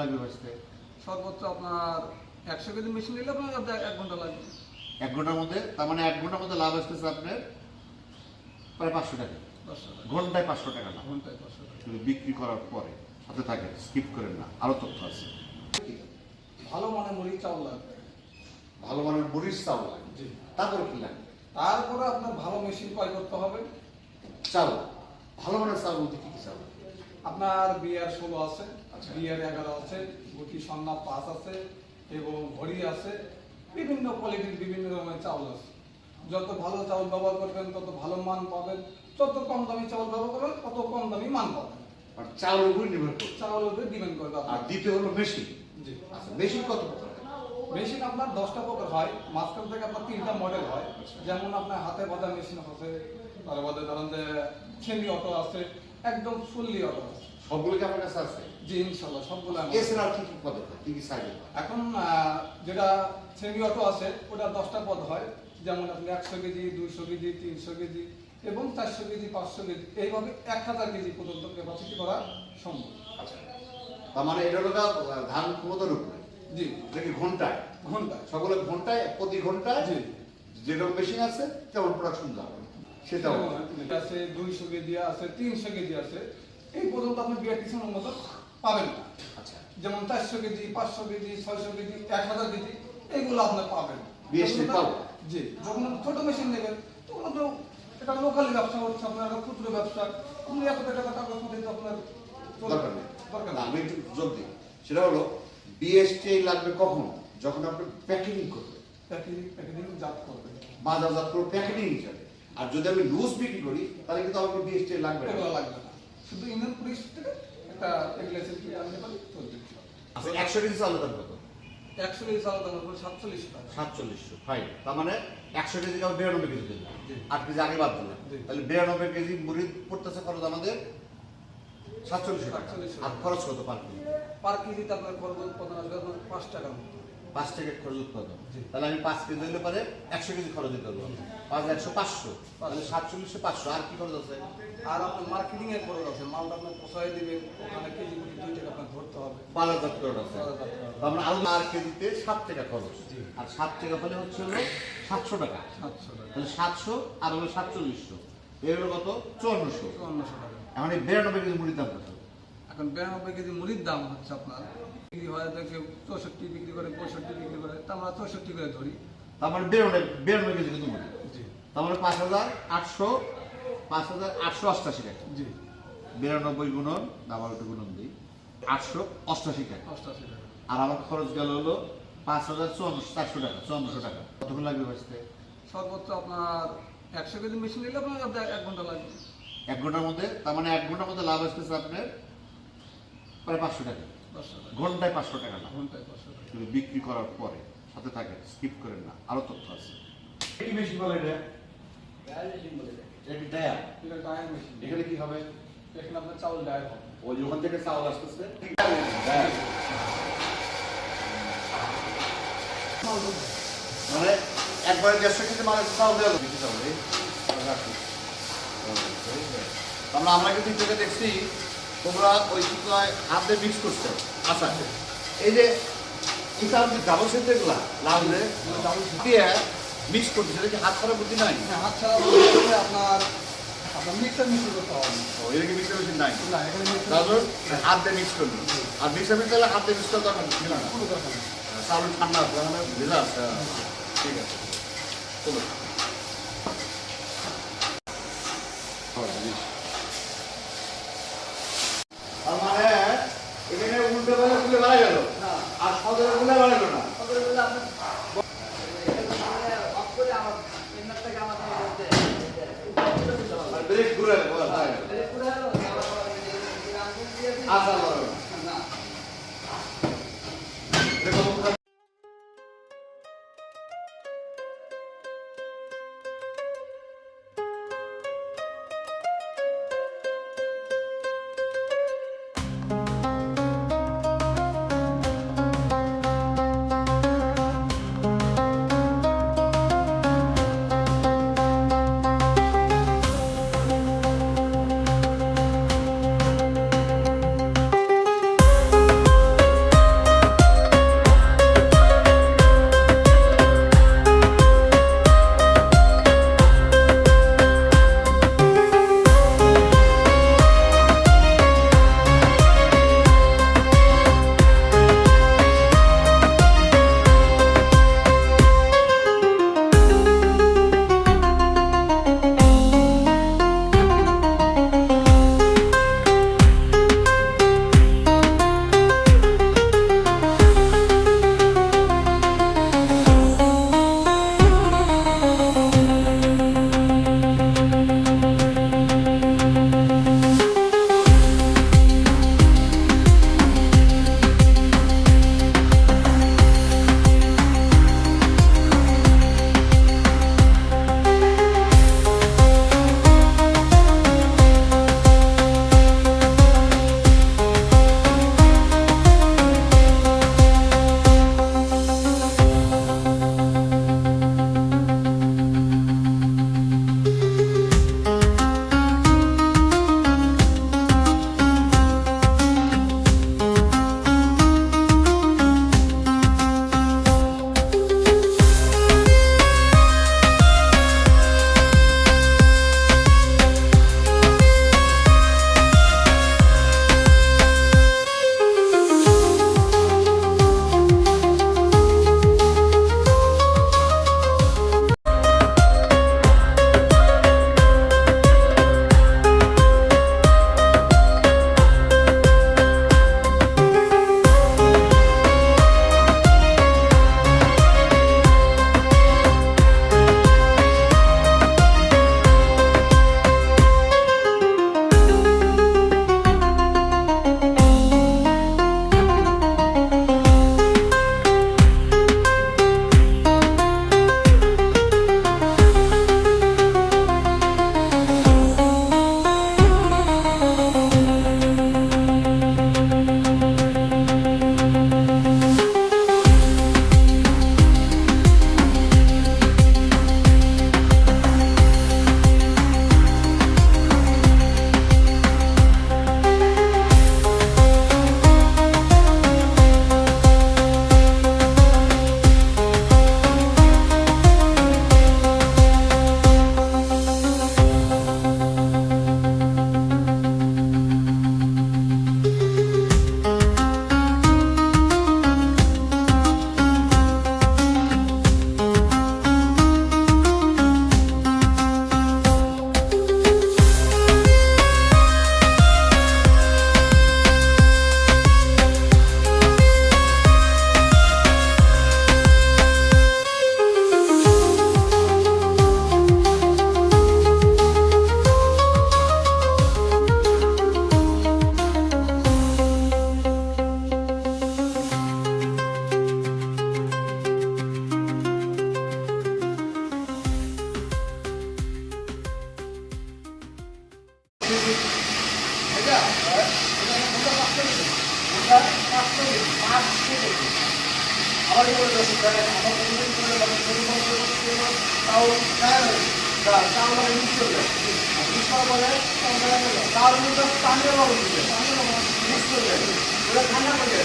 লাগবে ভাজতে? সর্বোচ্চ আপনার 100 কেজি মেশিন নিলে আপনার 1 ঘন্টা লাগবে। 1 ঘন্টার মধ্যে, তার মানে 1 ঘন্টার মধ্যে লাভ আসতেছে আপনার প্রায় 500 টাকা। 500 টাকা ঘন্টায় 500 টাকা লাভ। ঘন্টায় 500 টাকা। কিন্তু বিক্রি করার পরে সাথে থাকেন, স্কিপ করেন না, আরো তথ্য আছে। ভালো মানের মুড়ি চাউল লাগবে। ভালো মানের মরিচ চাউল লাগবে। জি। তারপরে কি লাগবে? তারপরে আপনার ভালো মেশিন ক্রয় করতে হবে। চাউল, ভালো মানের চাউল বলতে কি কি চাউল? আপনার বিআর 16 আছে, আচ্ছা। বিআর 11 আছে, গুটি সন্না 5 আছে এবং ঘড়ি আছে। বিভিন্ন কোয়ালিটির বিভিন্ন রকমের চাউল আছে। যত ভালো চাউল ব্যবহার করবেন তত ভালো মান পাবেন, যত কম দামি চাউল ব্যবহার করবেন তত কম দামি মান পাবেন। আর চাউলের উপর নির্ভর করে। চাউলের উপরে ডিপেন্ড করবে আর আপনার। দ্বিতীয় হলো মেশিন। জি। আচ্ছা, মেশিন কত প্রকার? মেশিন আপনার 10টা প্রকার হয়, মাঝখান থেকে আপনার 3টা মডেল হয়। আচ্ছা। যেমন আপনার হাতে বাঁধা মেশিন আছে, তারপরে ধরেন যে সেমি অটো আছে, একদম ফুললি অটো আছে। সবগুলো কি আপনার কাছে আছে? জি ইনশাল্লাহ সবগুলো আমার। এছাড়া আর কি কি পদ হয়? কি কি সাইজ? এখন যেটা সেমি অটো আছে ওটা 10টা পদ হয়। যেমন আপনি 100 কেজি, 200 কেজি, 300 কেজি এবং 400 কেজি, 500 কেজি এইভাবে 1000 কেজি পর্যন্ত ক্যাপাসিটি করা সম্ভব। আচ্ছা, তার মানে এটা হলো ধান ক্ষমতার উপরে। জি। এটা কি ঘন্টায়? ঘন্টায়। সকলে ঘন্টায়, প্রতি ঘন্টায় জি। যেরকম মেশিন আছে তেমন প্রোডাকশন যাবে, সেটাও এটা আছে 200 কেজি আছে, 300 কেজি আছে, এই পর্যন্ত আপনি বিআরটিসির মতো পাবেন না। আচ্ছা। যেমন 400 কেজি, 500 কেজি, 600 কেজি, 1000 কেজি এইগুলো আপনি পাবেন। বিএসটি পাবো? জি। যখন আপনি ছোট মেশিন নেবেন তখন তো এটা লোকালি ব্যবসা হচ্ছে, আপনার একটা ক্ষুদ্র ব্যবসা, আপনি এত টাকা কাগজপত্র দিতে আপনার দরকার নেই। দরকার না, নেই। আমি একটু যোগ দিই। সেটা হলো বিএসটি লাগবে কখন? যখন আপনি প্যাকেজিং করবেন, প্যাকেজিং জাত করবেন, বাজারজাত করে প্যাকেজিং হিসাবে। আর যদি আমি লুজ বিক্রি করি তাহলে কিন্তু আমাকে বিএসটি লাগবে না। এগুলো লাগবে না। শুধু ইন্ডিয়ান পুলিশ থেকে একটা এগ্রেসিভ কি আনতে পারি চলবে। আচ্ছা, 100 কেজি চালের দাম কত? 100 কেজি চাল দাম হলো 47 টাকা। 4700, ফাইন। তার মানে 100 কেজি কাউ 92 কেজি দিলাম, জি। 8 কেজি আগে বাদ দিলাম, জি। তাহলে 92 কেজি মুড়ি পড়তেছে খরচ আমাদের 4700 টাকা। 4700 আর খরচ কত পার কেজি? পার কেজিতে আপনার খরচ উৎপাদন আসবে আপনার 5 টাকার মতো। 5 টাকা খরচ উৎপাদন। জি। তাহলে আমি 5 কেজি হলে পরে 100 কেজি খরচ দিতে হবে। 5 100 500, তাহলে 4700 500। আর কি খরচ আছে? আর আপনার মার্কেটিং এর খরচ আছে, মালটা আপনি পোষায় দিবেন, ওখানে কেজি প্রতি 2 টাকা আপনার ধরতে হবে। বাজারজাত খরচ আছে। বাজারজাত খরচ। তার মানে আলু আর কেজিতে 7 টাকা খরচ। জি। আর 7 টাকা হলে হচ্ছে হলো 700 টাকা। 700 টাকা। তাহলে 700 আর হলো 4700, এর হলো কত? 5400। 5400 টাকা। এখন এই 92 কেজি মুড়ির দাম কত? এখন 92 কেজি মুড়ির দাম হচ্ছে আপনার বিক্রি হয় দেখে 64 বিক্রি করে, 65 বিক্রি করে, তা আমরা 64 করে ধরি। তার মানে 92 কেজি কিন্তু মুড়ি। জি। তার মানে 5888 টাকা। জি। 92 গুণন, আবার একটু গুণন দিই, 888 টাকা। 88 টাকা। আর আমার খরচ গেল হলো 5400 টাকা, 5400 টাকা। কতক্ষণ লাগবে ভাজতে? সর্বোচ্চ আপনার 100 কেজি মেশিন নিলে আপনার 1 ঘন্টা লাগবে। 1 ঘন্টার মধ্যে, তার মানে 1 ঘন্টার মধ্যে লাভ আসতেছে আপনার প্রায় 500 টাকা। 500 টাকা। ঘন্টায় 500 টাকা লাভ। ঘন্টায় 500 টাকা। কিন্তু বিক্রি করার পরে সাথে থাকেন, স্কিপ করেন না, আরো তথ্য আছে। কি মেশিন বলে এটা? ডায়াল মেশিন বলে থাকে। এটা কি ডায়াল? এটা ডায়াল মেশিন। এখানে কি হবে? এখানে আপনার চাউল ডায়াল হবে। ওই ওখান থেকে চাউল আসতেছে। মানে একবারে 150 কেজি মানে চাউল দেওয়া হবে কিছু চাউল। আমরা কিন্তু থেকে দেখছি তোমরা ওই কি কয় হাত দিয়ে মিক্স করছো। আচ্ছা, এই যে এই চাউল যে ডাবল সেট এগুলা লাল দিয়ে মিক্স করছে, সেটা কি হাত ছাড়া বুদ্ধি নাই? হ্যাঁ, হাত ছাড়া বলতে আপনার মিক্সার মেশিন করতে হবে না। ও, এর কি মিক্সার মেশিন নাই? না, এখানে মিক্সার তারপর হাত দিয়ে মিক্স করলো। আর মিক্সার মেশিন তাহলে হাত দিয়ে মিক্স করা দরকার ছিল না। কোনো দরকার নেই। চাউল ঠান্ডা আছে, ওখানে ভেজা আছে। ঠিক আছে, চলো। তার মানে এখানে উল্টো বেলা গুলে মারা গেল না, আর সদরে গুলে মারা গেল না। তারপরে বলে আপনার অফ করে আমার ইনভার্টার থেকে আমার আর ব্রেক ঘুরে আচ্ছা, না আমার কি বলে দর্শক দেখেন আমার প্রতিদিন করে তাও তাও মানে মিক্স করবে মিক্স করার পরে তার মধ্যে পানীয় লবণ দিবে মিক্স করবে ওটা ঠান্ডা করবে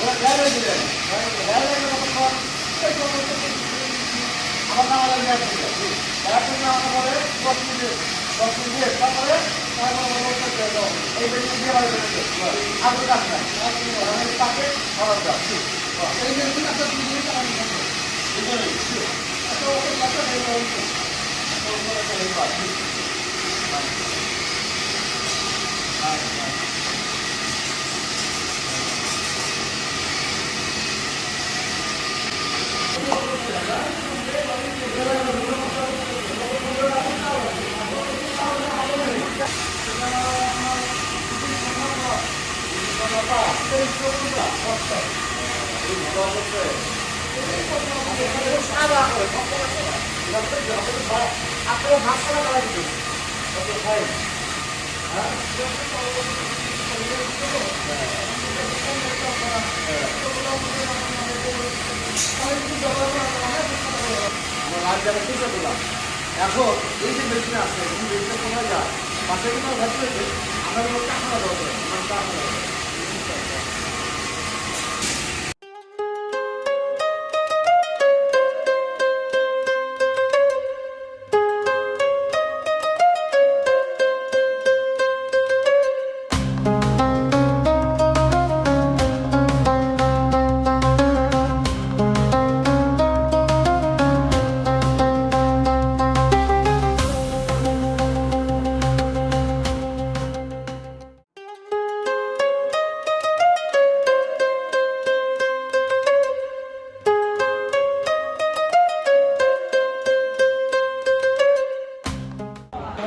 ওটা গ্যারে দিবে গ্যারে তখন আমার নাম আলাদা গ্যাস দিবে গ্যাস দিলে আমার পরে 10 মিনিট দিয়ে তারপরে এই বেশি দিয়ে বাড়ি দেবে আপনি কাজ নাই তাকে খরচ দাও এই যে একটা দিয়ে আপনার ভাত করা করা কিন্তু এখন এই যে মেশিন আছে এই মেশিনে কোথায় যায় পাশে কিন্তু ভ্যাট করেছে আমরা টাকা দেওয়া করে টাকা দেওয়া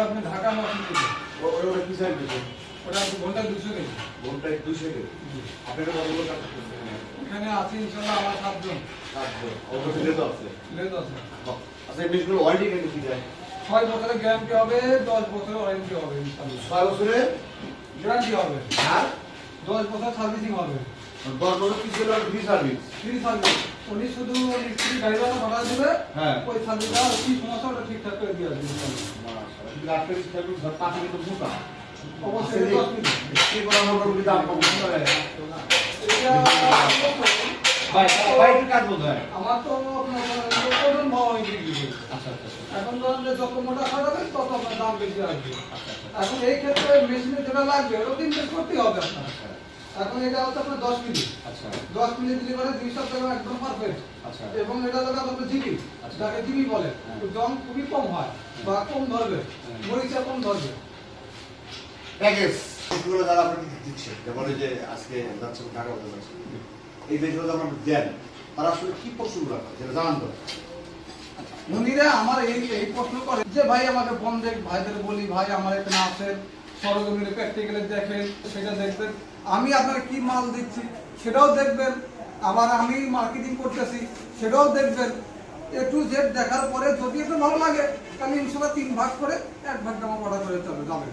আপনি ঢাকা মেশিন দিবেন ওটা কি সাইজ দিচ্ছে ওটা ঘন্টায় 200 কেজি ঘন্টায় 200 কেজি আপনাদের কতগুলো কাজ করছেন এখানে আছে ইনশাআল্লাহ আমার 7 জন অবশ্যই তো আছে লেদ আছে আচ্ছা এই মেশিনগুলো ওয়ারেন্টি কেন কি যায় 6 বছরের গ্যারান্টি হবে 10 বছরের ওয়ারেন্টি হবে ইনশাআল্লাহ 6 বছরে গ্যারান্টি হবে আর 10 বছর সার্ভিসিং হবে 10 বছর কি ছিল ফ্রি সার্ভিস ফ্রি সার্ভিস উনি শুধু মিস্ত্রি গাড়িওয়ালা ভাড়া দেবে হ্যাঁ ওই সার্ভিসটা কি সমস্যা ওটা ঠিকঠাক করে দিয়ে আসবে মাশাআল্লাহ কিন্তু আপনার সার্ভিস পাশে কিন্তু মোটা অবশ্যই 10 মিনিট কি বড় মোটা দাম কম করে ভাই ভাই কি কাজ বলতে হয় আমার তো আপনার ওজন ভাও আমি বিক্রি করি আচ্ছা আচ্ছা এখন ধরেন যে যত মোটা খাটাবে তত আপনার দাম বেশি আসবে এখন এই ক্ষেত্রে মেশিনে যেটা লাগবে ওটা ইনভেস্ট করতেই হবে আপনার এখন এটা হচ্ছে আপনার 10 মিনিট আচ্ছা 10 মিনিট দিলে পরে 2 সপ্তাহ একদম পারফেক্ট আচ্ছা এবং এটা হলো আপনার জিবি যাকে জিবি বলে তো জং খুবই কম হয় বা কম ধরবে মরিচা কম ধরবে প্যাকেজ এগুলো যারা আপনাকে দিচ্ছে যেমন এই যে আজকে যাচ্ছে ঢাকা হতে যাচ্ছে এই বেশগুলো আমরা দেন তারা আসলে কি পছন্দ রাখে সেটা জানান তো মনিরা আমার এই প্রশ্ন করে যে ভাই আমাকে ফোন দেখ ভাইদের বলি ভাই আমার এখানে আছে সরজমিনে প্র্যাকটিক্যালে দেখেন সেটা দেখবেন আমি আপনার কি মাল দিচ্ছি সেটাও দেখবেন আবার আমি মার্কেটিং করতেছি সেটাও দেখবেন এ টু জেড দেখার পরে যদি একটু ভালো লাগে তাহলে ইনশাল্লাহ 3 ভাগ করে 1 ভাগ আমার অর্ডার করে চলে যাবে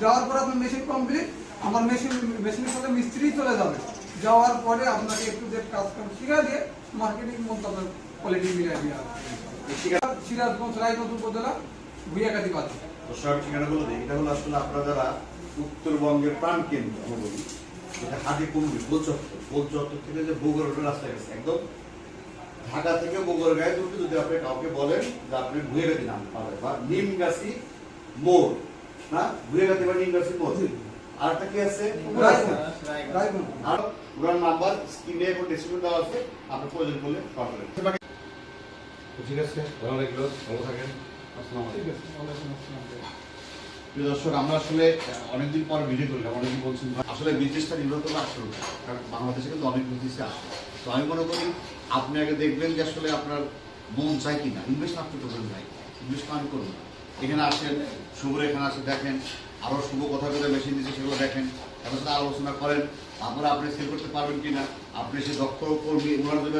যাওয়ার পরে আপনার মেশিন কমপ্লিট আমার মেশিনের সাথে মিস্ত্রি চলে যাবে যাওয়ার পরে আপনাকে একটু জেড কাজ কাম শিখা দিয়ে মার্কেটিং মোতাবেক কোয়ালিটি মিলিয়ে দিয়ে সিরাজগঞ্জ রায়নতুন উপজেলা ভুইয়াকাতি বাজার দর্শক ঠিকানা বলে দিই এটা হলো আসলে আপনারা যারা উত্তরবঙ্গের প্রাণ কেন্দ্র আমরা বলি এটা হাতি কুমড়ি গোলচত্বর থেকে যে বগুড়ার রাস্তা গেছে একদম ঢাকা থেকে বগুড়া গায়ে ঢুকে যদি আপনি কাউকে বলেন যে আপনি ভুইয়াকাতি নাম পাবেন বা নিমগাছি মোড় না ভুইয়াকাতি বা নিমগাছি মোড় আর একটা কি আছে রায়গঞ্জ আর পুরান নাম্বার স্ক্রিনে এবং ডেসক্রিপশন দেওয়া আছে আপনি প্রয়োজন করলে কল করেন ঠিক আছে ভালো লাগলো ভালো থাকেন আসসালামু আলাইকুম ঠিক আছে ওয়ালাইকুম আসসালাম প্রিয় দর্শক আমরা আসলে অনেকদিন পর ভিডিও করলাম অনেকদিন বলছেন আসলে বিজনেসটা নির্ভর করবে আসলে কারণ বাংলাদেশে কিন্তু অনেক বিজনেসে আসে তো আমি মনে করি আপনি আগে দেখবেন যে আসলে আপনার মন চাই কিনা ইনভেস্ট আপনি করবেন ভাই ইনভেস্ট আমি করবো না এখানে আসেন শুভর এখানে আসে দেখেন আরও শুভ কথা বলে মেশিন দিচ্ছে সেগুলো দেখেন তাদের সাথে আলোচনা করেন তারপরে আপনি সেল করতে পারবেন কিনা আপনি সে দক্ষ কর্মী ওনার জন্য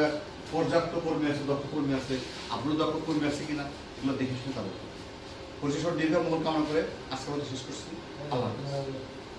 পর্যাপ্ত কর্মী আছে দক্ষ কর্মী আছে আপনার দক্ষ কর্মী আছে কিনা এগুলো দেখে শুনে তাদের পরিশেষ দীর্ঘ মঙ্গল কামনা করে আজকে আমাদের শেষ করছি আল্লাহ হাফেজ।